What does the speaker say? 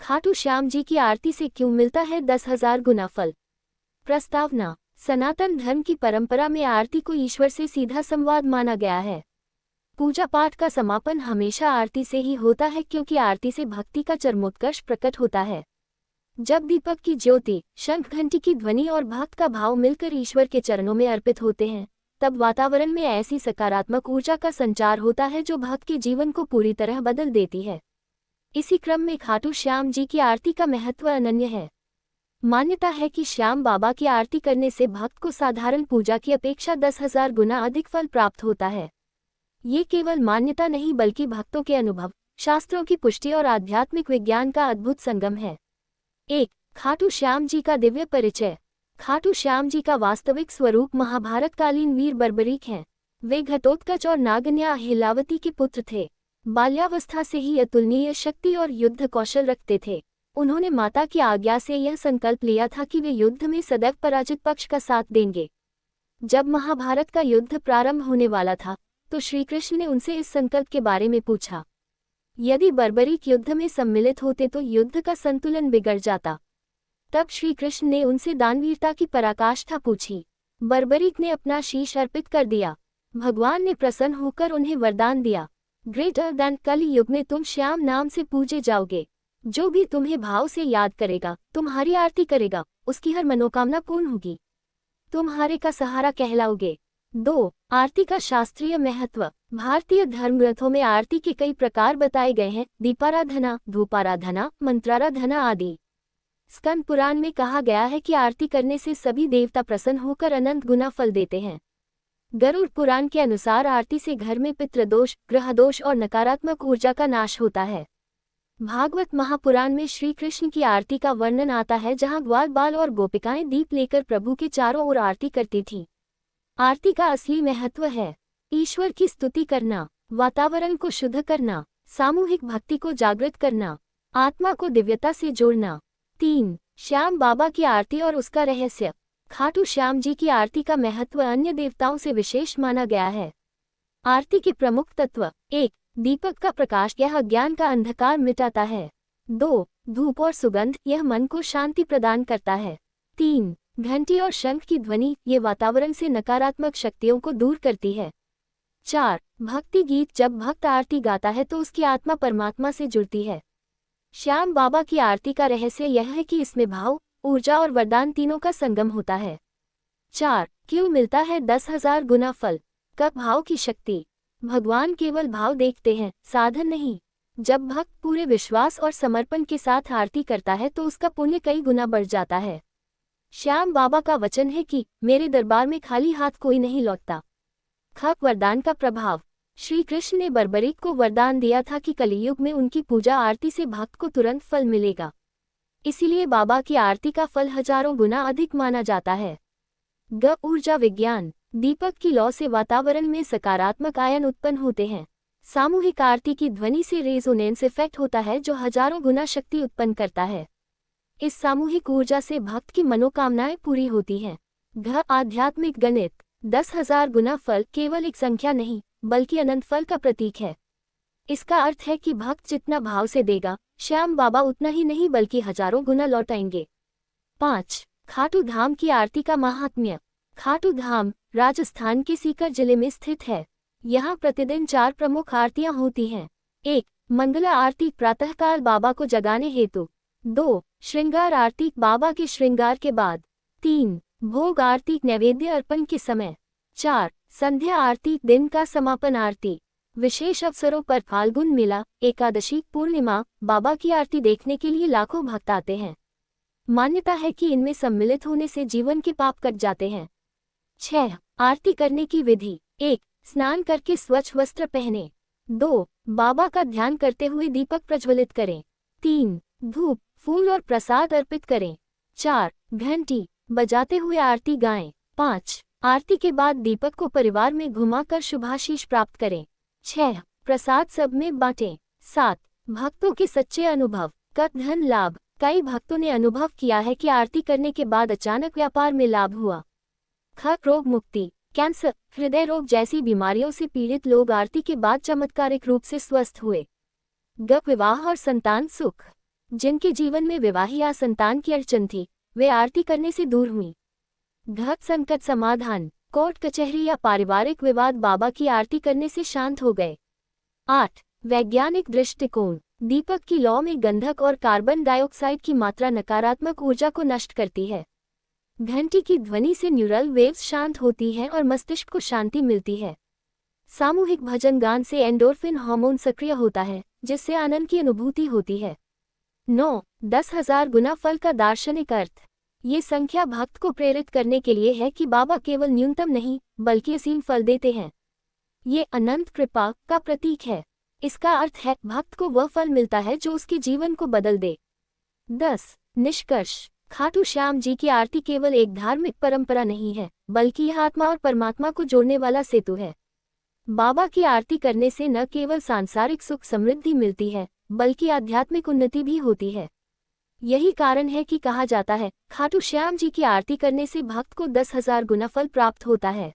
खाटू श्याम जी की आरती से क्यों मिलता है 10,000 गुना फल। प्रस्तावना। सनातन धर्म की परंपरा में आरती को ईश्वर से सीधा संवाद माना गया है। पूजा पाठ का समापन हमेशा आरती से ही होता है, क्योंकि आरती से भक्ति का चरमोत्कर्ष प्रकट होता है। जब दीपक की ज्योति, शंख घंटी की ध्वनि और भक्त का भाव मिलकर ईश्वर के चरणों में अर्पित होते हैं, तब वातावरण में ऐसी सकारात्मक ऊर्जा का संचार होता है जो भक्त के जीवन को पूरी तरह बदल देती है। इसी क्रम में खाटू श्याम जी की आरती का महत्व अनन्य है। मान्यता है कि श्याम बाबा की आरती करने से भक्त को साधारण पूजा की अपेक्षा 10,000 गुना अधिक फल प्राप्त होता है। ये केवल मान्यता नहीं, बल्कि भक्तों के अनुभव, शास्त्रों की पुष्टि और आध्यात्मिक विज्ञान का अद्भुत संगम है। 1. खाटू श्याम जी का दिव्य परिचय। खाटू श्याम जी का वास्तविक स्वरूप महाभारतकालीन वीर बर्बरीक हैं। वे घटोत्कच और नागन्या अहिलावती के पुत्र थे। बाल्यावस्था से ही अतुलनीय शक्ति और युद्ध कौशल रखते थे। उन्होंने माता की आज्ञा से यह संकल्प लिया था कि वे युद्ध में सदैव पराजित पक्ष का साथ देंगे। जब महाभारत का युद्ध प्रारंभ होने वाला था, तो श्री कृष्ण ने उनसे इस संकल्प के बारे में पूछा। यदि बर्बरीक युद्ध में सम्मिलित होते तो युद्ध का संतुलन बिगड़ जाता। तब श्री कृष्ण ने उनसे दानवीरता की पराकाष्ठा पूछी। बर्बरीक ने अपना शीश अर्पित कर दिया। भगवान ने प्रसन्न होकर उन्हें वरदान दिया, ग्रेटर दैन कलि युग में तुम श्याम नाम से पूजे जाओगे। जो भी तुम्हें भाव से याद करेगा, तुम्हारी आरती करेगा, उसकी हर मनोकामना पूर्ण होगी। तुम्हारे का सहारा कहलाओगे। 2. आरती का शास्त्रीय महत्व। भारतीय धर्मग्रंथों में आरती के कई प्रकार बताए गए हैं। दीपाराधना, धूपाराधना, मंत्राराधना आदि। स्कंद पुराण में कहा गया है कि आरती करने से सभी देवता प्रसन्न होकर अनंत गुना फल देते हैं। गरुड़ पुराण के अनुसार आरती से घर में पितृदोष, ग्रहदोष और नकारात्मक ऊर्जा का नाश होता है। भागवत महापुराण में श्री कृष्ण की आरती का वर्णन आता है, जहां ग्वाल बाल और गोपिकाएं दीप लेकर प्रभु के चारों ओर आरती करती थीं। आरती का असली महत्व है ईश्वर की स्तुति करना, वातावरण को शुद्ध करना, सामूहिक भक्ति को जागृत करना, आत्मा को दिव्यता से जोड़ना। 3. श्याम बाबा की आरती और उसका रहस्य। खाटू श्याम जी की आरती का महत्व अन्य देवताओं से विशेष माना गया है। आरती के प्रमुख तत्व। 1. दीपक का प्रकाश, यह अज्ञान का अंधकार मिटाता है। 2. धूप और सुगंध, यह मन को शांति प्रदान करता है। 3. घंटी और शंख की ध्वनि, ये वातावरण से नकारात्मक शक्तियों को दूर करती है। 4. भक्ति गीत, जब भक्त आरती गाता है तो उसकी आत्मा परमात्मा से जुड़ती है। श्याम बाबा की आरती का रहस्य यह है कि इसमें भाव, ऊर्जा और वरदान तीनों का संगम होता है। 4. क्यों मिलता है 10,000 गुना फल। कब भाव की शक्ति। भगवान केवल भाव देखते हैं, साधन नहीं। जब भक्त पूरे विश्वास और समर्पण के साथ आरती करता है तो उसका पुण्य कई गुना बढ़ जाता है। श्याम बाबा का वचन है कि मेरे दरबार में खाली हाथ कोई नहीं लौटता। खक वरदान का प्रभाव। श्री कृष्ण ने बर्बरीक को वरदान दिया था कि कलियुग में उनकी पूजा आरती से भक्त को तुरंत फल मिलेगा। इसीलिए बाबा की आरती का फल हजारों गुना अधिक माना जाता है। ऊर्जा विज्ञान। दीपक की लौ से वातावरण में सकारात्मक आयन उत्पन्न होते हैं। सामूहिक आरती की ध्वनि से रेजोनेंस इफेक्ट होता है, जो हजारों गुना शक्ति उत्पन्न करता है। इस सामूहिक ऊर्जा से भक्त की मनोकामनाएं पूरी होती हैं। आध्यात्मिक गणित। 10,000 गुना फल केवल एक संख्या नहीं, बल्कि अनंत फल का प्रतीक है। इसका अर्थ है कि भक्त जितना भाव से देगा, श्याम बाबा उतना ही नहीं बल्कि हजारों गुना लौटाएंगे। 5. खाटू धाम की आरती का महात्म्य। खाटू धाम राजस्थान के सीकर जिले में स्थित है। यहाँ प्रतिदिन 4 प्रमुख आरतियां होती हैं। 1. मंगला आरती, प्रातःकाल बाबा को जगाने हेतु। 2. श्रृंगार आरती, बाबा के श्रृंगार के बाद। 3. भोग आरती, नैवेद्य अर्पण के समय। 4. संध्या आरती, दिन का समापन आरती। विशेष अवसरों पर फाल्गुन मेला, एकादशी, पूर्णिमा, बाबा की आरती देखने के लिए लाखों भक्त आते हैं। मान्यता है कि इनमें सम्मिलित होने से जीवन के पाप कट जाते हैं। 6. आरती करने की विधि। 1. स्नान करके स्वच्छ वस्त्र पहने। 2. बाबा का ध्यान करते हुए दीपक प्रज्वलित करें। 3. धूप, फूल और प्रसाद अर्पित करें। 4. घंटी बजाते हुए आरती गाएं। 5. आरती के बाद दीपक को परिवार में घुमाकर शुभाशीष प्राप्त करें। 6. प्रसाद सब में बांटें। 7. भक्तों के सच्चे अनुभव का धन लाभ। कई भक्तों ने अनुभव किया है कि आरती करने के बाद अचानक व्यापार में लाभ हुआ। रोग मुक्ति, कैंसर, हृदय रोग जैसी बीमारियों से पीड़ित लोग आरती के बाद चमत्कारिक रूप से स्वस्थ हुए। विवाह और संतान सुख। जिनके जीवन में विवाह या संतान की अड़चन थी, वे आरती करने से दूर हुई। घत संकट समाधान, कोर्ट कचहरी या पारिवारिक विवाद बाबा की आरती करने से शांत हो गए। 8. वैज्ञानिक दृष्टिकोण, दीपक की लौ में गंधक और कार्बन डाइऑक्साइड की मात्रा नकारात्मक ऊर्जा को नष्ट करती है। घंटी की ध्वनि से न्यूरल वेव्स शांत होती हैं और मस्तिष्क को शांति मिलती है। सामूहिक भजन गान से एंडोर्फिन हार्मोन सक्रिय होता है, जिससे आनंद की अनुभूति होती है। 9. 10,000 गुना फल का दार्शनिक अर्थ, ये संख्या भक्त को प्रेरित करने के लिए है कि बाबा केवल न्यूनतम नहीं बल्कि असीम फल देते हैं। ये अनंत कृपा का प्रतीक है। इसका अर्थ है भक्त को वह फल मिलता है जो उसके जीवन को बदल दे। 10. निष्कर्ष, खाटू श्याम जी की आरती केवल एक धार्मिक परंपरा नहीं है, बल्कि यह आत्मा और परमात्मा को जोड़ने वाला सेतु है। बाबा की आरती करने से न केवल सांसारिक सुख समृद्धि मिलती है, बल्कि आध्यात्मिक उन्नति भी होती है। यही कारण है कि कहा जाता है, खाटू श्याम जी की आरती करने से भक्त को 10,000 गुना फल प्राप्त होता है।